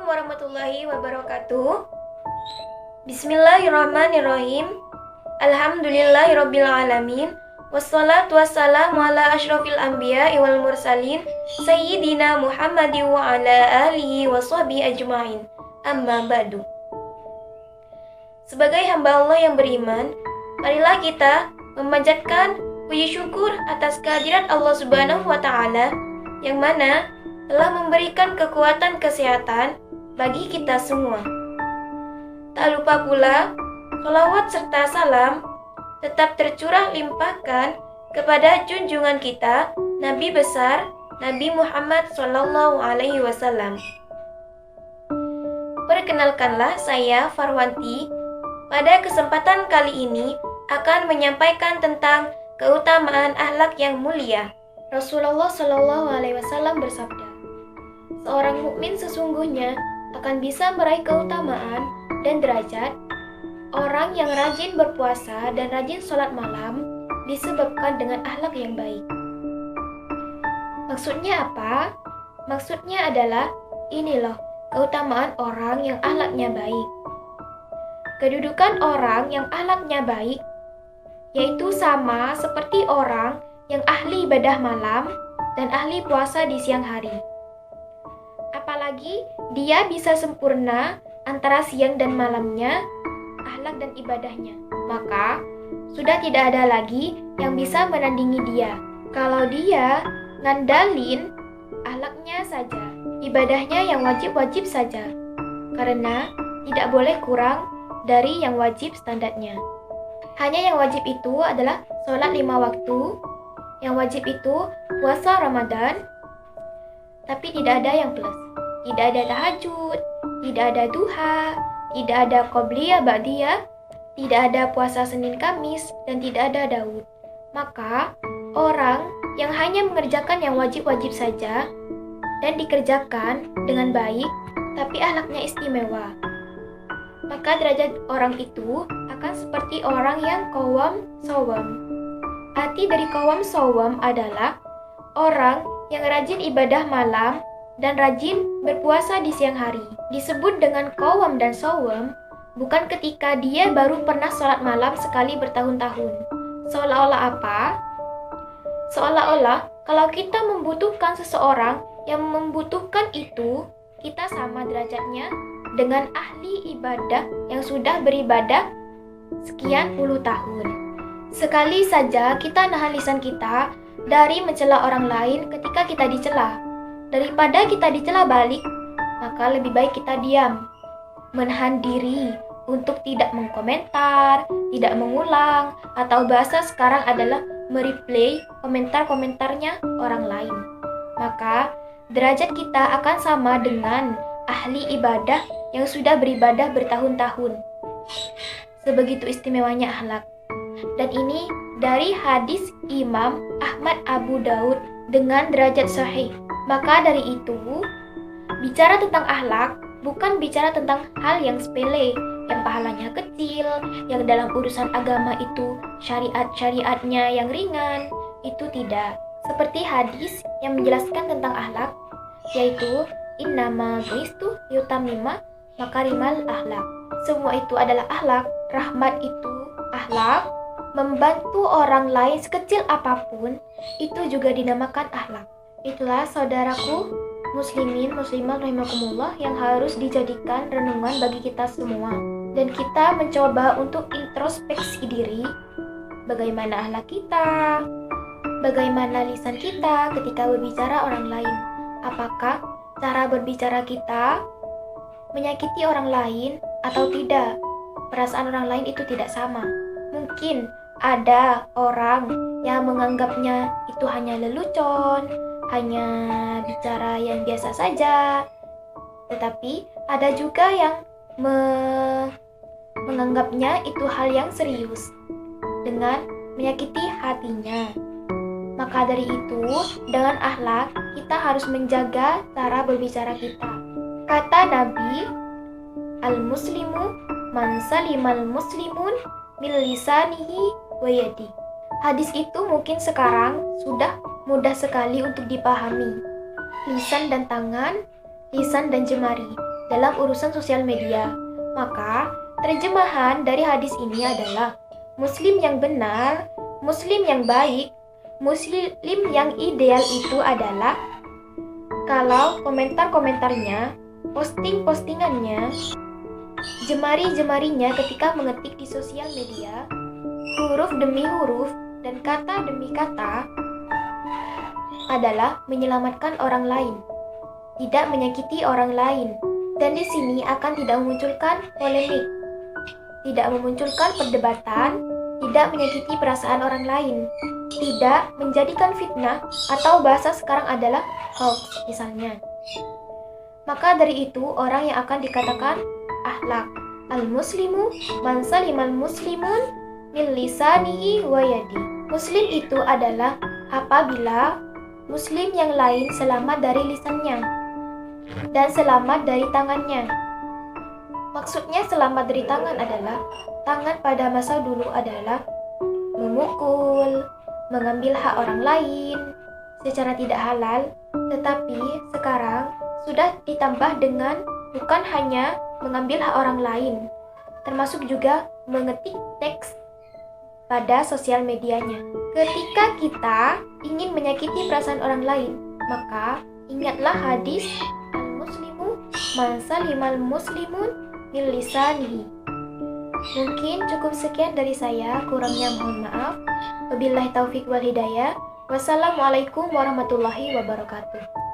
Assalamualaikum warahmatullahi wabarakatuh. Bismillahirrahmanirrahim. Alhamdulillahirabbil alamin. Wassalatu wassalamu ala asyrafil anbiya'i wal mursalin sayyidina Muhammadin wa ala alihi wa sahbihi ajma'in. Amma ba'du. Sebagai hamba Allah yang beriman, marilah kita memanjatkan puji syukur atas kehadirat Allah Subhanahu wa taala yang mana telah memberikan kekuatan kesehatan bagi kita semua. Tak lupa pula, sholawat serta salam tetap tercurah limpahkan kepada junjungan kita, Nabi besar, Nabi Muhammad SAW. Perkenalkanlah saya Farwanti. Pada kesempatan kali ini akan menyampaikan tentang keutamaan akhlak yang mulia. Rasulullah SAW bersabda, seorang mukmin sesungguhnya akan bisa meraih keutamaan dan derajat orang yang rajin berpuasa dan rajin sholat malam disebabkan dengan akhlak yang baik. Maksudnya apa? Maksudnya adalah ini loh keutamaan orang yang akhlaknya baik. Kedudukan orang yang akhlaknya baik yaitu sama seperti orang yang ahli ibadah malam dan ahli puasa di siang hari. Apalagi dia bisa sempurna antara siang dan malamnya, akhlak dan ibadahnya. Maka sudah tidak ada lagi yang bisa menandingi dia. Kalau dia ngandalin akhlaknya saja, ibadahnya yang wajib-wajib saja. Karena tidak boleh kurang dari yang wajib standarnya. Hanya yang wajib itu adalah sholat 5 waktu, yang wajib itu puasa Ramadan, tapi tidak ada yang plus. Tidak ada tahajud, tidak ada duha, tidak ada qobliyah ba'diyah, tidak ada puasa Senin Kamis, dan tidak ada Daud. Maka, orang yang hanya mengerjakan yang wajib-wajib saja dan dikerjakan dengan baik, tapi akhlaknya istimewa, maka derajat orang itu akan seperti orang yang qawam shawam. Arti dari qawam shawam adalah orang yang rajin ibadah malam dan rajin berpuasa di siang hari. Disebut dengan qawam dan shawam bukan ketika dia baru pernah sholat malam sekali bertahun-tahun. Seolah-olah apa? Seolah-olah kalau kita membutuhkan seseorang yang membutuhkan itu, kita sama derajatnya dengan ahli ibadah yang sudah beribadah sekian puluh tahun. Sekali saja kita nahan lisan kita dari mencela orang lain ketika kita dicela. Daripada kita dicela balik, maka lebih baik kita diam. Menahan diri untuk tidak mengkomentar, tidak mengulang, atau bahasa sekarang adalah mereplay komentar-komentarnya orang lain. Maka derajat kita akan sama dengan ahli ibadah yang sudah beribadah bertahun-tahun. Sebegitu istimewanya akhlak. Dan ini dari hadis Imam Ahmad Abu Daud dengan derajat sahih. Maka dari itu, bicara tentang akhlak bukan bicara tentang hal yang sepele, yang pahalanya kecil, yang dalam urusan agama itu syariat-syariatnya yang ringan, itu tidak. Seperti hadis yang menjelaskan tentang akhlak, yaitu innama bu'istu liyutammima makarimal akhlak. Semua itu adalah akhlak, rahmat itu akhlak, membantu orang lain sekecil apapun, itu juga dinamakan akhlak. Itulah saudaraku muslimin muslimat rahimakumullah yang harus dijadikan renungan bagi kita semua. Dan kita mencoba untuk introspeksi diri, bagaimana akhlak kita, bagaimana lisan kita ketika berbicara orang lain. Apakah cara berbicara kita menyakiti orang lain atau tidak? Perasaan orang lain itu tidak sama. Mungkin ada orang yang menganggapnya itu hanya lelucon, hanya bicara yang biasa saja. Tetapi ada juga yang menganggapnya itu hal yang serius dengan menyakiti hatinya. Maka dari itu, dengan akhlak kita harus menjaga cara berbicara kita. Kata Nabi, al-muslimu man salimal muslimun min lisanihi wa yadi. Hadis itu mungkin sekarang sudah mudah sekali untuk dipahami. Lisan dan tangan, lisan dan jemari. dalam urusan sosial media. Maka, terjemahan dari hadis ini adalah Muslim yang benar, Muslim yang baik, Muslim yang ideal itu adalah kalau komentar-komentarnya, posting-postingannya, jemari-jemarinya ketika mengetik di sosial media, huruf demi huruf dan kata demi kata adalah menyelamatkan orang lain, tidak menyakiti orang lain. Dan di sini akan tidak memunculkan polemik, tidak memunculkan perdebatan, tidak menyakiti perasaan orang lain, tidak menjadikan fitnah atau bahasa sekarang adalah hoax misalnya. Maka dari itu orang yang akan dikatakan akhlak. Al-muslimu man salimal muslimun min lisanihi wa yadi. Muslim itu adalah apabila muslim yang lain selamat dari lisannya dan selamat dari tangannya. Maksudnya selamat dari tangan adalah tangan pada masa dulu adalah memukul, mengambil hak orang lain secara tidak halal, tetapi sekarang sudah ditambah dengan bukan hanya mengambil hak orang lain, termasuk juga mengetik teks pada sosial medianya. Ketika kita ingin menyakiti perasaan orang lain, maka ingatlah hadis al-muslimu man salimal muslimun min lisanihi. Mungkin cukup sekian dari saya, kurangnya mohon maaf. Wabillahi taufik wal hidayah. Wassalamualaikum warahmatullahi wabarakatuh.